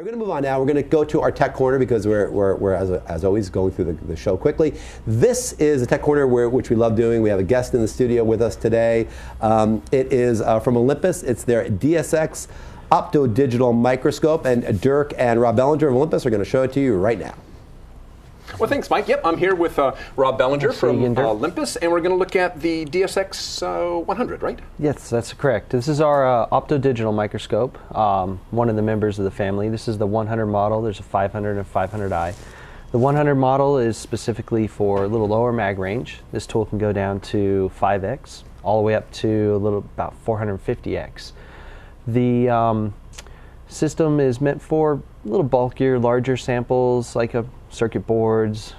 We're going to move on now. We're going to go to our tech corner because we're as always going through the show quickly. This is a tech corner which we love doing. We have a guest in the studio with us today. It is from Olympus. It's their DSX Opto digital microscope, and Dirk and Rob Bellinger of Olympus are going to show it to you right now. Well, thanks, Mike. Yep, I'm here with Rob Bellinger from Olympus, and we're going to look at the DSX100, right? Yes, that's correct. This is our Opto digital microscope, one of the members of the family. This is the 100 model. There's a 500 and 500i. The 100 model is specifically for a little lower mag range. This tool can go down to 5x, all the way up to about 450x. The system is meant for a little bulkier, larger samples, like circuit boards,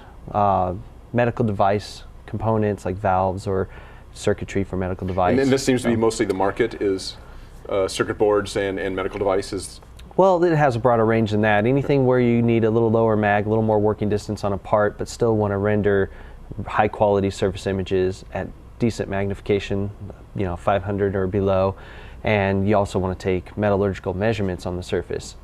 medical device components like valves or circuitry for medical device. And this seems to be mostly the market is circuit boards and medical devices. Well, it has a broader range than that. Anything where you need a little lower mag, a little more working distance on a part, but still want to render high quality surface images at decent magnification, 500 or below, and you also want to take metallurgical measurements on the surface.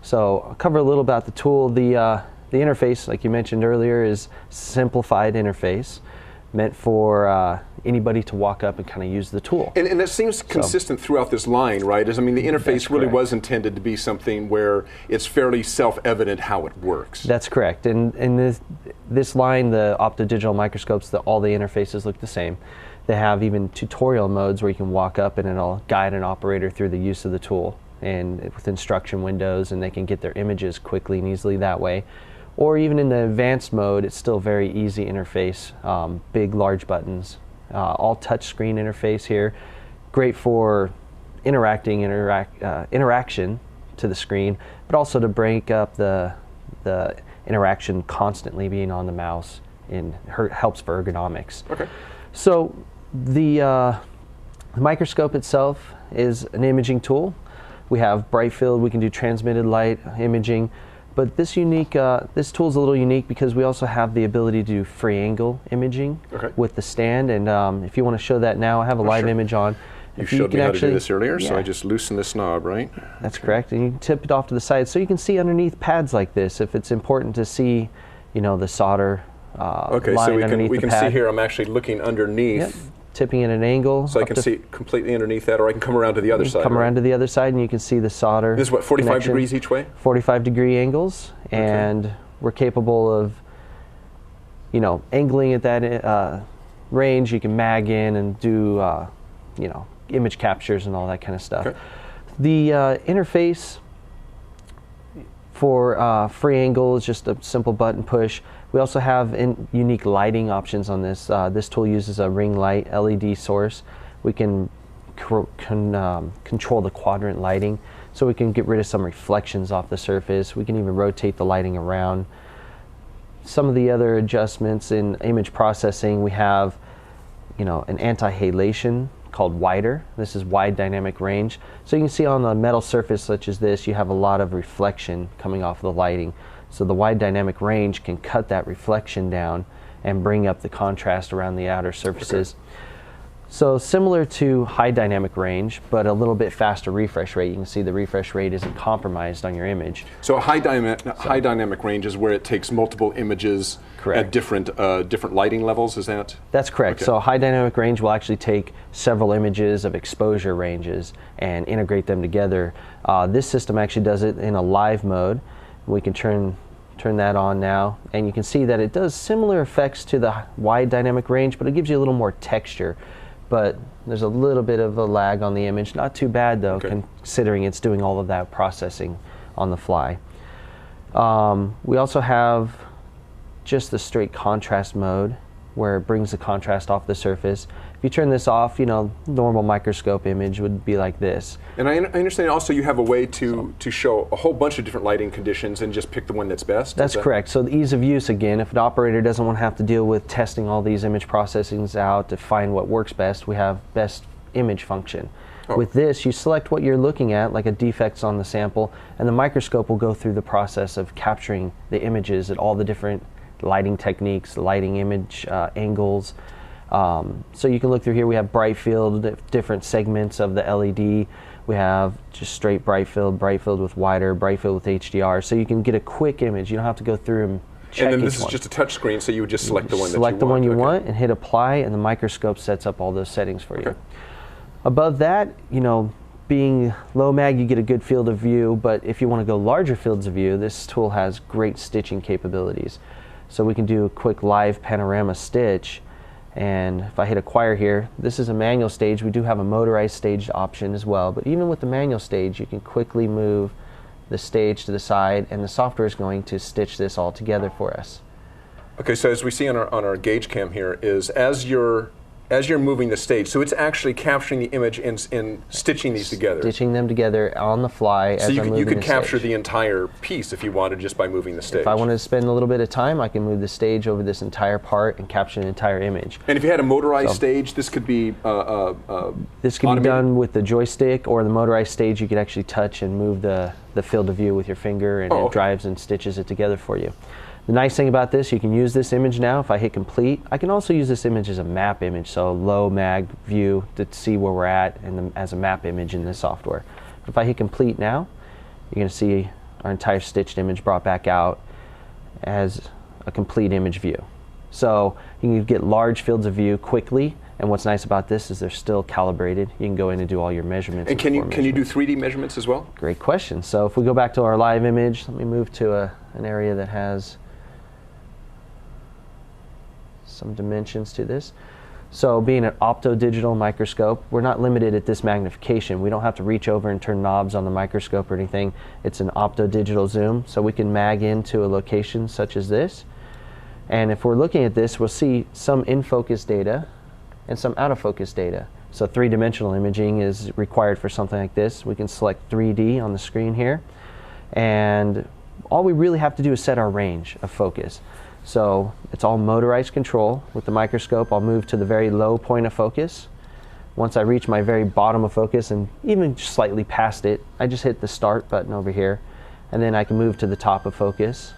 So I'll cover a little about the tool. The interface, like you mentioned earlier, is simplified interface, meant for anybody to walk up and kind of use the tool. And it seems consistent throughout this line, right? I mean, the interface really was intended to be something where it's fairly self-evident how it works. That's correct. And in this line, the Opto digital microscopes, all the interfaces look the same. They have even tutorial modes where you can walk up and it'll guide an operator through the use of the tool and with instruction windows, and they can get their images quickly and easily that way. Or even in the advanced mode, it's still very easy interface, big, large buttons, all touch screen interface here. Great for interaction to the screen, but also to break up the interaction constantly being on the mouse, and helps for ergonomics. Okay. So the microscope itself is an imaging tool. We have bright field, we can do transmitted light imaging. But this this tool is a little unique because we also have the ability to do free angle imaging with the stand. And if you want to show that now, I have a live image on. You showed me how to do this earlier, so I just loosen this knob, right? That's correct. And you can tip it off to the side so you can see underneath pads like this if it's important to see, the solder okay, so we can see here I'm actually looking underneath. Yep. Tipping at an angle. So I can see completely underneath that, or I can come around to the other side. Come around to the other side and you can see the solder. This is what, 45 degrees each way? 45-degree angles, and we're capable of, angling at that range. You can mag in and do, image captures and all that kind of stuff. Okay. The interface for free angle is just a simple button push. We also have unique lighting options on this. This tool uses a ring light LED source. We can control the quadrant lighting, so we can get rid of some reflections off the surface. We can even rotate the lighting around. Some of the other adjustments in image processing, we have an anti-halation called wider. This is wide dynamic range. So you can see on a metal surface such as this, you have a lot of reflection coming off the lighting. So the wide dynamic range can cut that reflection down and bring up the contrast around the outer surfaces. Okay. So similar to high dynamic range, but a little bit faster refresh rate. You can see the refresh rate isn't compromised on your image. So high dynamic range is where it takes multiple images at different lighting levels, is that? That's correct. Okay. So high dynamic range will actually take several images of exposure ranges and integrate them together. This system actually does it in a live mode. We can turn that on now, and you can see that it does similar effects to the wide dynamic range, but it gives you a little more texture. But there's a little bit of a lag on the image. Not too bad though, considering it's doing all of that processing on the fly. We also have just the straight contrast mode, where it brings the contrast off the surface. If you turn this off, normal microscope image would be like this. And I understand also you have a way to show a whole bunch of different lighting conditions and just pick the one that's best? That's correct. So the ease of use, again, if an operator doesn't want to have to deal with testing all these image processings out to find what works best, we have best image function. With this, you select what you're looking at, like a defects on the sample, and the microscope will go through the process of capturing the images at all the different lighting techniques, lighting image angles, So you can look through here. We have bright field, different segments of the LED. We have just straight bright field with wider, bright field with HDR. So you can get a quick image. You don't have to go through and check And then each this is one. just a touch screen, so you would just select the one that you want. Select the one you want and hit apply, and the microscope sets up all those settings for you. Above that, being low mag, you get a good field of view, but if you want to go larger fields of view, this tool has great stitching capabilities. So we can do a quick live panorama stitch. And if I hit acquire here, this is a manual stage. We do have a motorized stage option as well, but even with the manual stage, you can quickly move the stage to the side, and the software is going to stitch this all together for us. Okay, so as we see on our gauge cam here, is as you're moving the stage, so it's actually capturing the image and stitching these together. Stitching them together on the fly as I'm moving the stage. So you could capture the entire piece if you wanted, just by moving the stage. If I wanted to spend a little bit of time, I can move the stage over this entire part and capture an entire image. And if you had a motorized stage, this could be this can be done with the joystick, or the motorized stage you could actually touch and move the field of view with your finger, and it drives and stitches it together for you. The nice thing about this, you can use this image now. If I hit complete, I can also use this image as a map image, so low mag view to see where we're at, and as a map image in this software. If I hit complete now, you're going to see our entire stitched image brought back out as a complete image view. So you can get large fields of view quickly, and what's nice about this is they're still calibrated. You can go in and do all your measurements. And can you do 3D measurements as well? Great question. So if we go back to our live image, let me move to an area that has some dimensions to this. So being an Opto digital microscope, we're not limited at this magnification. We don't have to reach over and turn knobs on the microscope or anything. It's an Opto digital zoom, so we can mag into a location such as this. And if we're looking at this, we'll see some in-focus data and some out-of-focus data. So three-dimensional imaging is required for something like this. We can select 3D on the screen here, and all we really have to do is set our range of focus. So it's all motorized control. With the microscope, I'll move to the very low point of focus. Once I reach my very bottom of focus, and even slightly past it, I just hit the start button over here, and then I can move to the top of focus,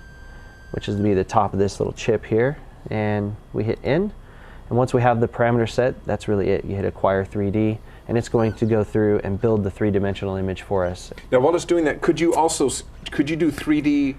which is to be the top of this little chip here, and we hit end. And once we have the parameter set, that's really it. You hit acquire 3D, and it's going to go through and build the three-dimensional image for us. Now, while it's doing that, could you do 3D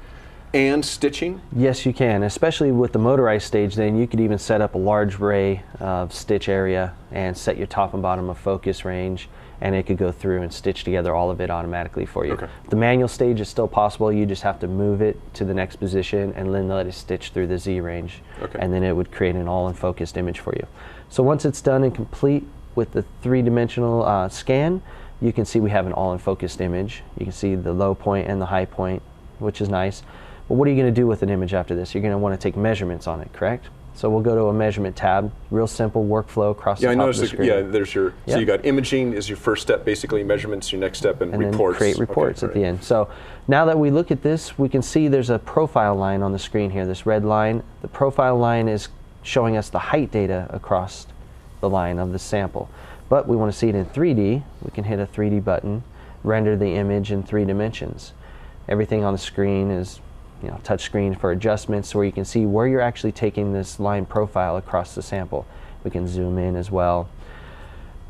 and stitching? Yes, you can. Especially with the motorized stage, then you could even set up a large array of stitch area and set your top and bottom of focus range, and it could go through and stitch together all of it automatically for you. Okay. The manual stage is still possible. You just have to move it to the next position and then let it stitch through the Z range, and then it would create an all-in-focused image for you. So once it's done and complete with the three-dimensional scan, you can see we have an all-in-focused image. You can see the low point and the high point, which is nice. But what are you going to do with an image after this? You're going to want to take measurements on it, correct? So we'll go to a measurement tab. Real simple workflow across the top of the screen. Yeah, there's your. So you got imaging is your first step, basically measurements your next step, and reports. Then create reports at the end. So now that we look at this, we can see there's a profile line on the screen here. This red line. The profile line is showing us the height data across the line of the sample. But we want to see it in 3D. We can hit a 3D button, render the image in 3 dimensions. Everything on the screen is touch screen for adjustments, where you can see where you're actually taking this line profile across the sample. We can zoom in as well.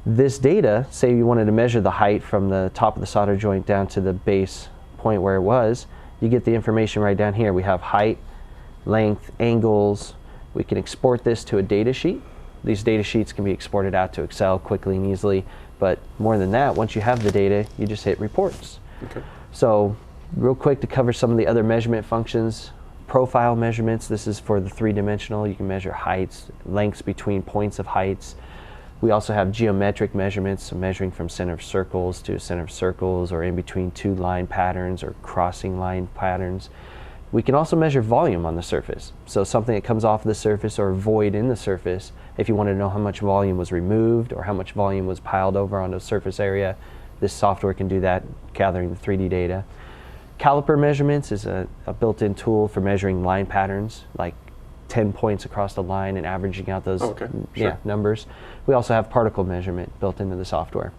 This data, say you wanted to measure the height from the top of the solder joint down to the base point where it was, you get the information right down here. We have height, length, angles. We can export this to a data sheet. These data sheets can be exported out to Excel quickly and easily, but more than that, once you have the data, you just hit reports. Okay. So real quick to cover some of the other measurement functions. Profile measurements, this is for the three-dimensional. You can measure heights, lengths between points of heights. We also have geometric measurements, so measuring from center of circles to center of circles, or in between 2 line patterns or crossing line patterns. We can also measure volume on the surface. So something that comes off the surface or a void in the surface, if you want to know how much volume was removed or how much volume was piled over on the surface area, this software can do that, gathering the 3D data. Caliper measurements is a built-in tool for measuring line patterns, like 10 points across the line and averaging out those numbers. We also have particle measurement built into the software.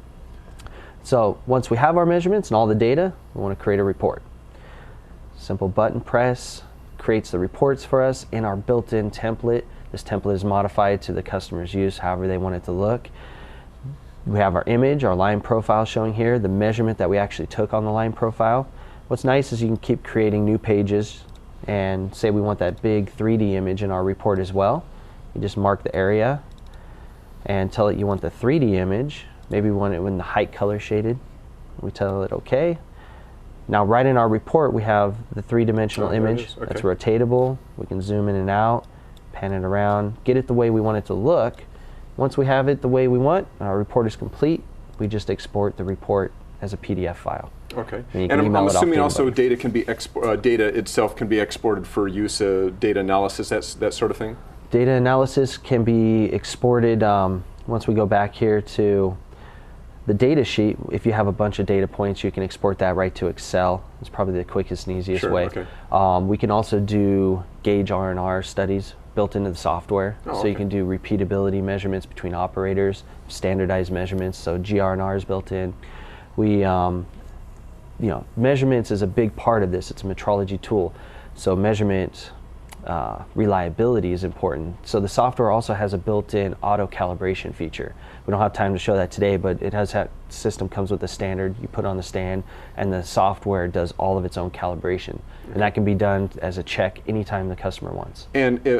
So once we have our measurements and all the data, we want to create a report. Simple button press creates the reports for us in our built-in template. This template is modified to the customer's use, however they want it to look. We have our image, our line profile showing here, the measurement that we actually took on the line profile. What's nice is you can keep creating new pages, and say we want that big 3D image in our report as well. You just mark the area and tell it you want the 3D image. Maybe we want it in the height color shaded. We tell it okay. Now right in our report we have the three-dimensional image that's rotatable. We can zoom in and out, pan it around, get it the way we want it to look. Once we have it the way we want, our report is complete. We just export the report as a PDF file. Okay. And I'm assuming also data can be data itself can be exported for use, data analysis, that sort of thing? Data analysis can be exported once we go back here to the data sheet. If you have a bunch of data points, you can export that right to Excel. It's probably the quickest and easiest way. Okay. We can also do gauge R&R studies built into the software. So you can do repeatability measurements between operators, standardized measurements, so GR&R is built in. We, you know, measurements is a big part of this. It's a metrology tool. So measurement reliability is important. So the software also has a built-in auto calibration feature. We don't have time to show that today, but it has that system comes with a standard you put on the stand, and the software does all of its own calibration. And that can be done as a check anytime the customer wants. And the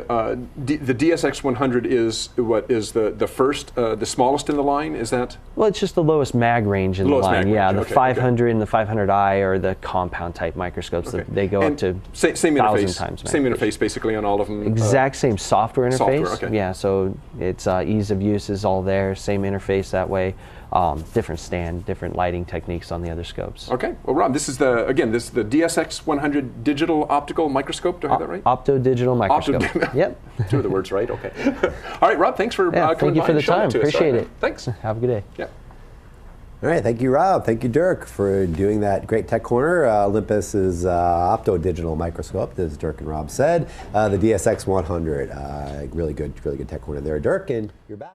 DSX100 is what is the first, the smallest in the line? Is that? Well, it's just the lowest mag range in the line. Yeah, the 500 and the 500i are the compound type microscopes. That they go up to same 1,000 times. Same interface basically on all of them. Exact same software interface. Yeah, so it's ease of use is all there. Same interface that way. Different stand, different lighting techniques on the other scopes. Okay. Well, Rob, this is the DSX100 digital optical microscope. Do I have that right? Opto digital microscope. Yep. Two of the words right. Okay. All right, Rob. Thanks for coming by. Thank you for the time. Appreciate it. Thanks. Have a good day. Yeah. All right, thank you, Rob. Thank you, Dirk, for doing that great tech corner. Olympus's Opto digital microscope, as Dirk and Rob said, the DSX100. Really good tech corner there, Dirk, and you're back.